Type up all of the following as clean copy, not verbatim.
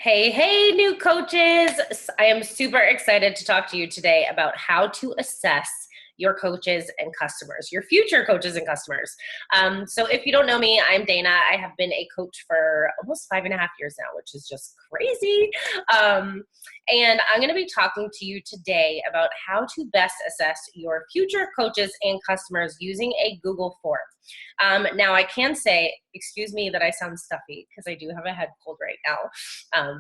Hey, hey, new coaches. I am super excited to talk to you today about how to assess your coaches and customers, your future coaches and customers. So if you don't know me, I'm Dana. I have been a coach for almost 5.5 years now, which is just crazy. And I'm going to be talking to you today about how to best assess your future coaches and customers using a Google form. Now I can say, excuse me that I sound stuffy because I do have a head cold right now.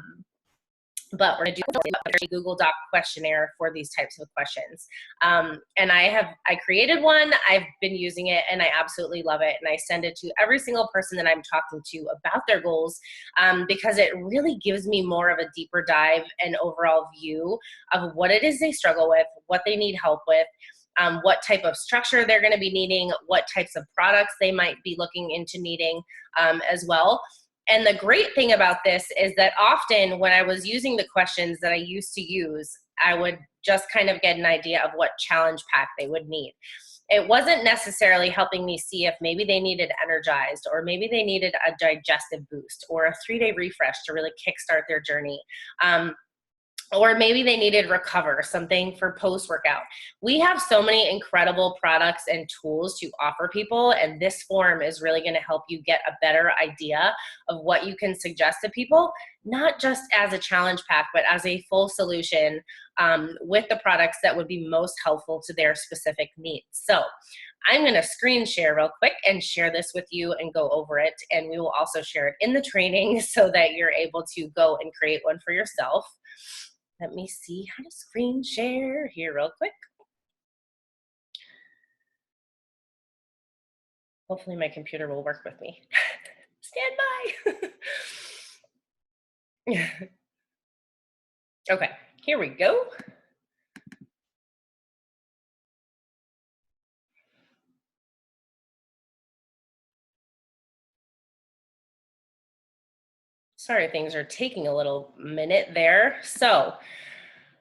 But we're going to do a Google Doc questionnaire for these types of questions. And I created one, I've been using it, and I absolutely love it. And I send it to every single person that I'm talking to about their goals because it really gives me more of a deeper dive and overall view of what it is they struggle with, what they need help with, what type of structure they're going to be needing, what types of products they might be looking into needing as well. And the great thing about this is that often when I was using the questions that I used to use, I would just kind of get an idea of what challenge pack they would need. It wasn't necessarily helping me see if maybe they needed energized, or maybe they needed a digestive boost, or a 3-day refresh to really kickstart their journey. Or maybe they needed recover, something for post-workout. We have so many incredible products and tools to offer people, and this form is really going to help you get a better idea of what you can suggest to people, not just as a challenge pack, but as a full solution with the products that would be most helpful to their specific needs. So I'm going to screen share real quick and share this with you and go over it, and we will also share it in the training so that you're able to go and create one for yourself. Let me see how to screen share here real quick. Hopefully my computer will work with me. Stand by. Okay, here we go. Sorry, things are taking a little minute there. All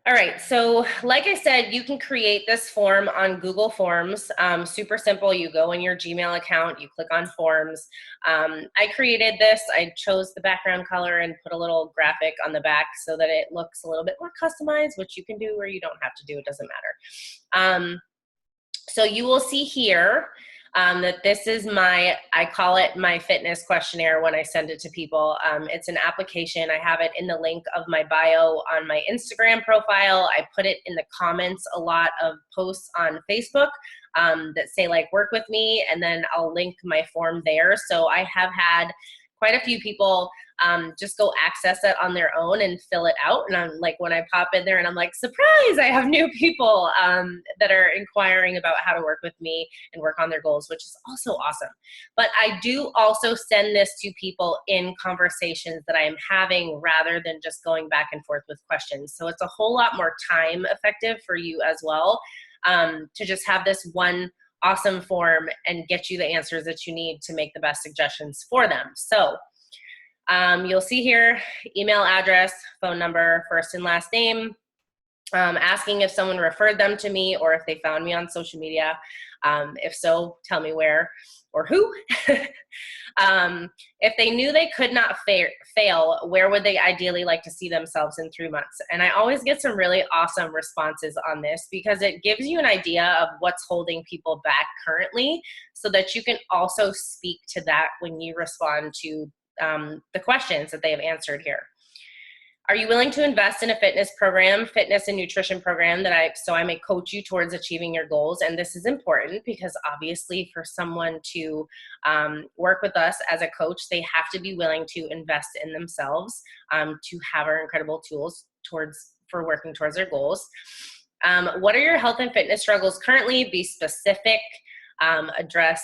right, so like I said, you can create this form on Google Forms. Super simple. You go in your Gmail account, you click on Forms. I created this. I chose the background color and put a little graphic on the back so that it looks a little bit more customized, which you can do or you don't have to do. It doesn't matter. So you will see here that this is I call it my fitness questionnaire when I send it to people. It's an application. I have it in the link of my bio on my Instagram profile. I put it in the comments a lot of posts on Facebook that say like work with me, and then I'll link my form there. So I have had quite a few people just go access it on their own and fill it out. And I'm like, when I pop in there and I'm like, surprise, I have new people that are inquiring about how to work with me and work on their goals, which is also awesome. But I do also send this to people in conversations that I am having rather than just going back and forth with questions. So it's a whole lot more time effective for you as well to just have this one awesome form and get you the answers that you need to make the best suggestions for them. So you'll see here, email address, phone number, first and last name, asking if someone referred them to me or if they found me on social media. If so, tell me where or who. If they knew they could not fail, where would they ideally like to see themselves in 3 months? And I always get some really awesome responses on this because it gives you an idea of what's holding people back currently so that you can also speak to that when you respond to the questions that they have answered here. Are you willing to invest in a fitness and nutrition program so I may coach you towards achieving your goals? And this is important because obviously for someone to work with us as a coach, they have to be willing to invest in themselves to have our incredible tools for working towards their goals. What are your health and fitness struggles currently? Be specific. Address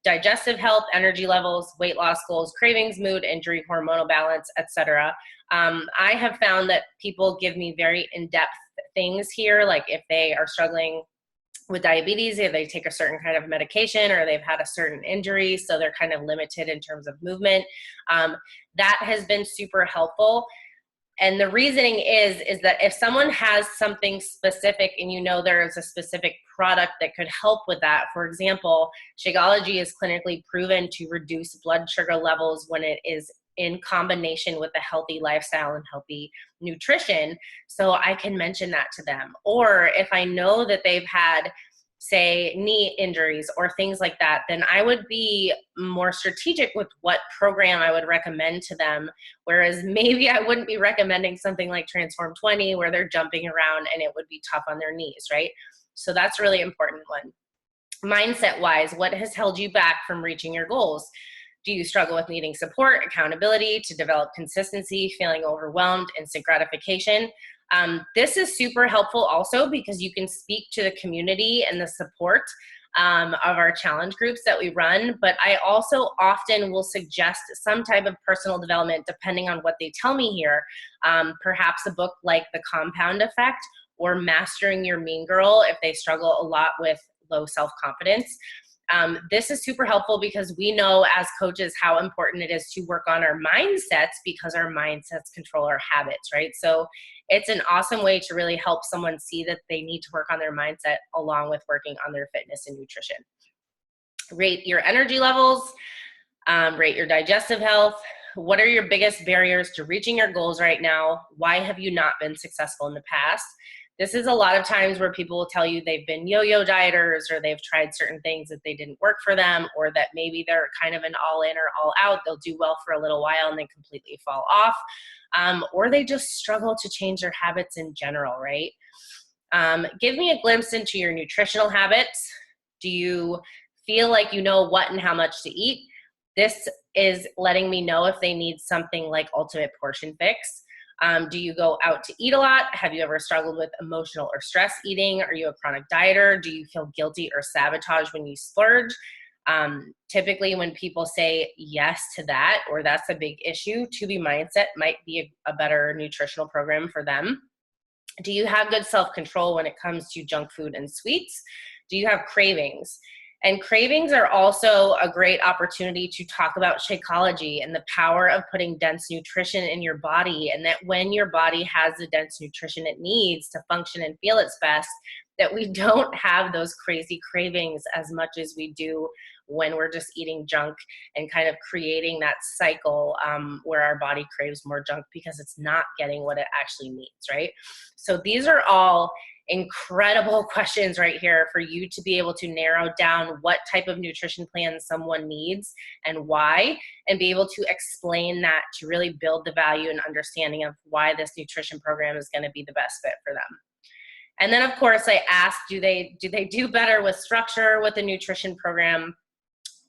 digestive health, energy levels, weight loss goals, cravings, mood, injury, hormonal balance, etc. I have found that people give me very in-depth things here, like if they are struggling with diabetes, if they take a certain kind of medication or they've had a certain injury, so they're kind of limited in terms of movement. That has been super helpful. And the reasoning is that if someone has something specific and you know there is a specific product that could help with that, for example, Shakeology is clinically proven to reduce blood sugar levels when it is in combination with a healthy lifestyle and healthy nutrition, so I can mention that to them. Or if I know that they've had, say, knee injuries or things like that, then I would be more strategic with what program I would recommend to them. Whereas maybe I wouldn't be recommending something like Transform 20 where they're jumping around and it would be tough on their knees, right? So that's a really important one. Mindset wise, what has held you back from reaching your goals? Do you struggle with needing support, accountability to develop consistency, feeling overwhelmed, instant gratification? This is super helpful also because you can speak to the community and the support of our challenge groups that we run. But I also often will suggest some type of personal development depending on what they tell me here. Perhaps a book like The Compound Effect or Mastering Your Mean Girl if they struggle a lot with low self-confidence. This is super helpful because we know as coaches how important it is to work on our mindsets because our mindsets control our habits, right? So it's an awesome way to really help someone see that they need to work on their mindset along with working on their fitness and nutrition. Rate your energy levels, rate your digestive health. What are your biggest barriers to reaching your goals right now? Why have you not been successful in the past? This is a lot of times where people will tell you they've been yo-yo dieters or they've tried certain things that they didn't work for them, or that maybe they're kind of an all in or all out. They'll do well for a little while and then completely fall off. Or they just struggle to change their habits in general, right? Give me a glimpse into your nutritional habits. Do you feel like you know what and how much to eat? This is letting me know if they need something like Ultimate Portion Fix. Do you go out to eat a lot? Have you ever struggled with emotional or stress eating? Are you a chronic dieter? Do you feel guilty or sabotage when you splurge? Typically when people say yes to that, or that's a big issue, To Be Mindset might be a better nutritional program for them. Do you have good self-control when it comes to junk food and sweets? Do you have cravings? And cravings are also a great opportunity to talk about Shakeology and the power of putting dense nutrition in your body, and that when your body has the dense nutrition it needs to function and feel its best, that we don't have those crazy cravings as much as we do when we're just eating junk and kind of creating that cycle where our body craves more junk because it's not getting what it actually needs, right? So these are all incredible questions right here for you to be able to narrow down what type of nutrition plan someone needs and why, and be able to explain that to really build the value and understanding of why this nutrition program is going to be the best fit for them. And then of course I ask, do they do better with structure with the nutrition program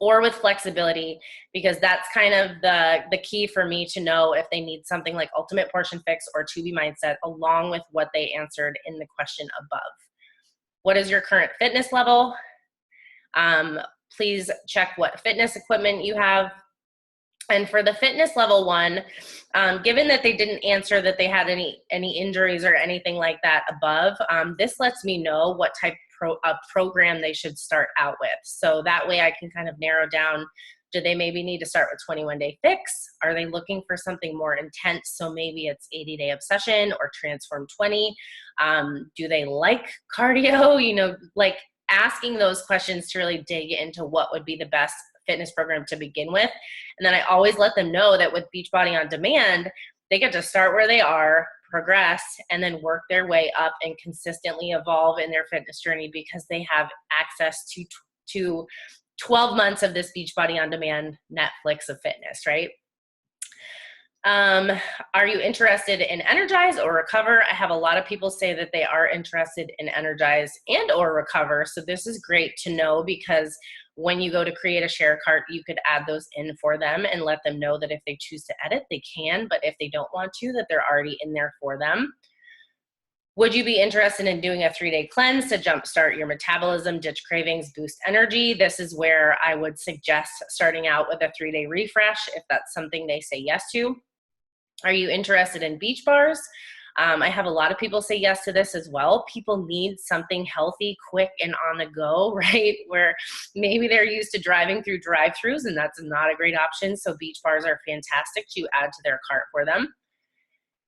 or with flexibility? Because that's kind of the key for me to know if they need something like Ultimate Portion Fix or To Be Mindset, along with what they answered in the question above. What is your current fitness level? Please check what fitness equipment you have. And for the fitness level one, given that they didn't answer that they had any injuries or anything like that above, this lets me know what type of program they should start out with. So that way I can kind of narrow down, do they maybe need to start with 21-day fix? Are they looking for something more intense? So maybe it's 80-day obsession or Transform 20. Do they like cardio? You know, like asking those questions to really dig into what would be the best fitness program to begin with. And then I always let them know that with Beachbody On Demand, they get to start where they are, progress, and then work their way up and consistently evolve in their fitness journey because they have access to 12 months of this Beachbody On Demand Netflix of fitness, right? Are you interested in Energize or Recover? I have a lot of people say that they are interested in Energize and or Recover. So this is great to know because when you go to create a share cart, you could add those in for them and let them know that if they choose to edit, they can, but if they don't want to, that they're already in there for them. Would you be interested in doing a 3-day cleanse to jumpstart your metabolism, ditch cravings, boost energy? This is where I would suggest starting out with a 3-day refresh if that's something they say yes to. Are you interested in beach bars? I have a lot of people say yes to this as well. People need something healthy, quick, and on the go, right? Where maybe they're used to driving through drive-thrus and that's not a great option. So beach bars are fantastic to add to their cart for them.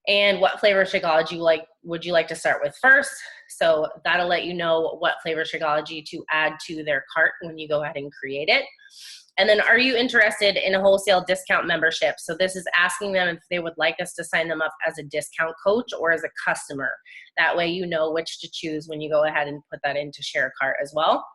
And what flavor Shakeology would you like to start with first? So that'll let you know what flavor Shakeology to add to their cart when you go ahead and create it. And then, are you interested in a wholesale discount membership? So this is asking them if they would like us to sign them up as a discount coach or as a customer. That way you know which to choose when you go ahead and put that into ShareCart as well.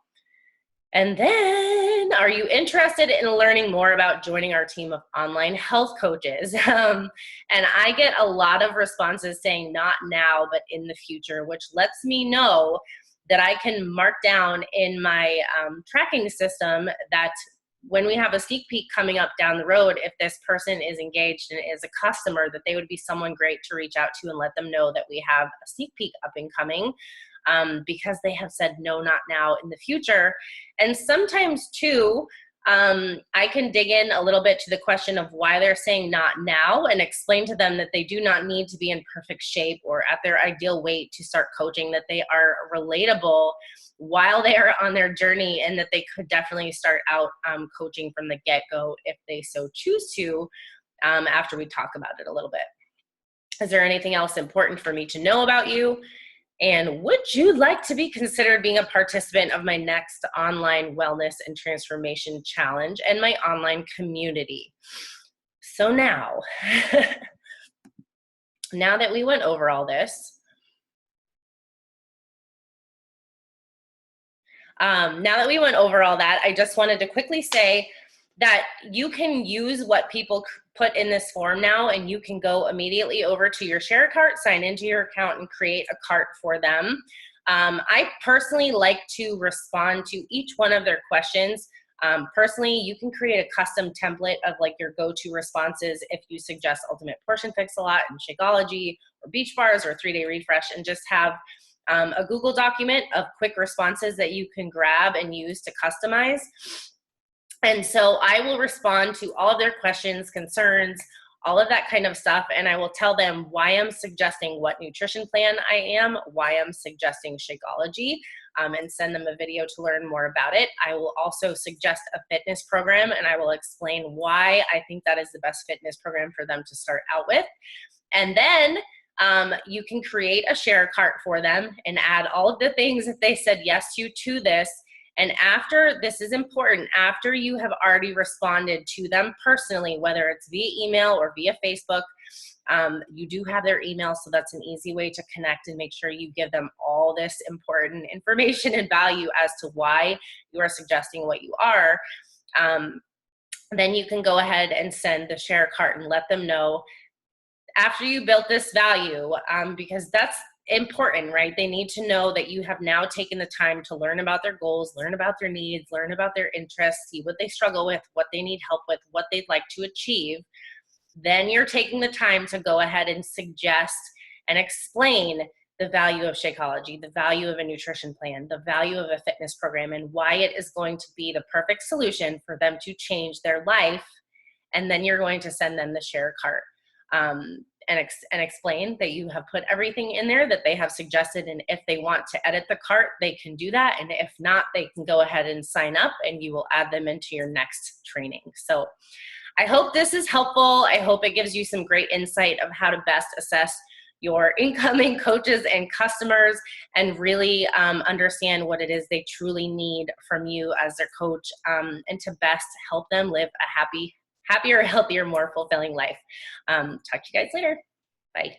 And then, are you interested in learning more about joining our team of online health coaches? And I get a lot of responses saying not now, but in the future, which lets me know that I can mark down in my tracking system that when we have a sneak peek coming up down the road, if this person is engaged and is a customer, that they would be someone great to reach out to and let them know that we have a sneak peek up and coming. Because they have said no, not now, in the future. And sometimes too, I can dig in a little bit to the question of why they're saying not now and explain to them that they do not need to be in perfect shape or at their ideal weight to start coaching, that they are relatable while they are on their journey, and that they could definitely start out coaching from the get-go if they so choose to, after we talk about it a little bit. Is there anything else important for me to know about you? And would you like to be considered being a participant of my next online wellness and transformation challenge and my online community? So now, now that we went over all this, I just wanted to quickly say that you can use what people put in this form now, and you can go immediately over to your ShareCart, sign into your account, and create a cart for them. I personally like to respond to each one of their questions. Personally, you can create a custom template of like your go-to responses if you suggest Ultimate Portion Fix a lot and Shakeology or Beach Bars or 3-Day Refresh, and just have a Google document of quick responses that you can grab and use to customize. And so I will respond to all of their questions, concerns, all of that kind of stuff, and I will tell them why I'm suggesting what nutrition plan I am, why I'm suggesting Shakeology, and send them a video to learn more about it. I will also suggest a fitness program, and I will explain why I think that is the best fitness program for them to start out with. And then you can create a ShareCart for them and add all of the things that they said yes to this. And after, this is important, after you have already responded to them personally, whether it's via email or via Facebook, you do have their email, so that's an easy way to connect and make sure you give them all this important information and value as to why you are suggesting what you are. Then you can go ahead and send the ShareCart and let them know after you built this value, because that's important, right? They need to know that you have now taken the time to learn about their goals, learn about their needs, learn about their interests, see what they struggle with, what they need help with, what they'd like to achieve. Then you're taking the time to go ahead and suggest and explain the value of Shakeology, the value of a nutrition plan, the value of a fitness program, and why it is going to be the perfect solution for them to change their life. And then you're going to send them the ShareCart. And explain that you have put everything in there that they have suggested, and if they want to edit the cart, they can do that, and if not, they can go ahead and sign up, and you will add them into your next training. So I hope this is helpful. I hope it gives you some great insight of how to best assess your incoming coaches and customers and really understand what it is they truly need from you as their coach, and to best help them live a happier, healthier, more fulfilling life. Talk to you guys later. Bye.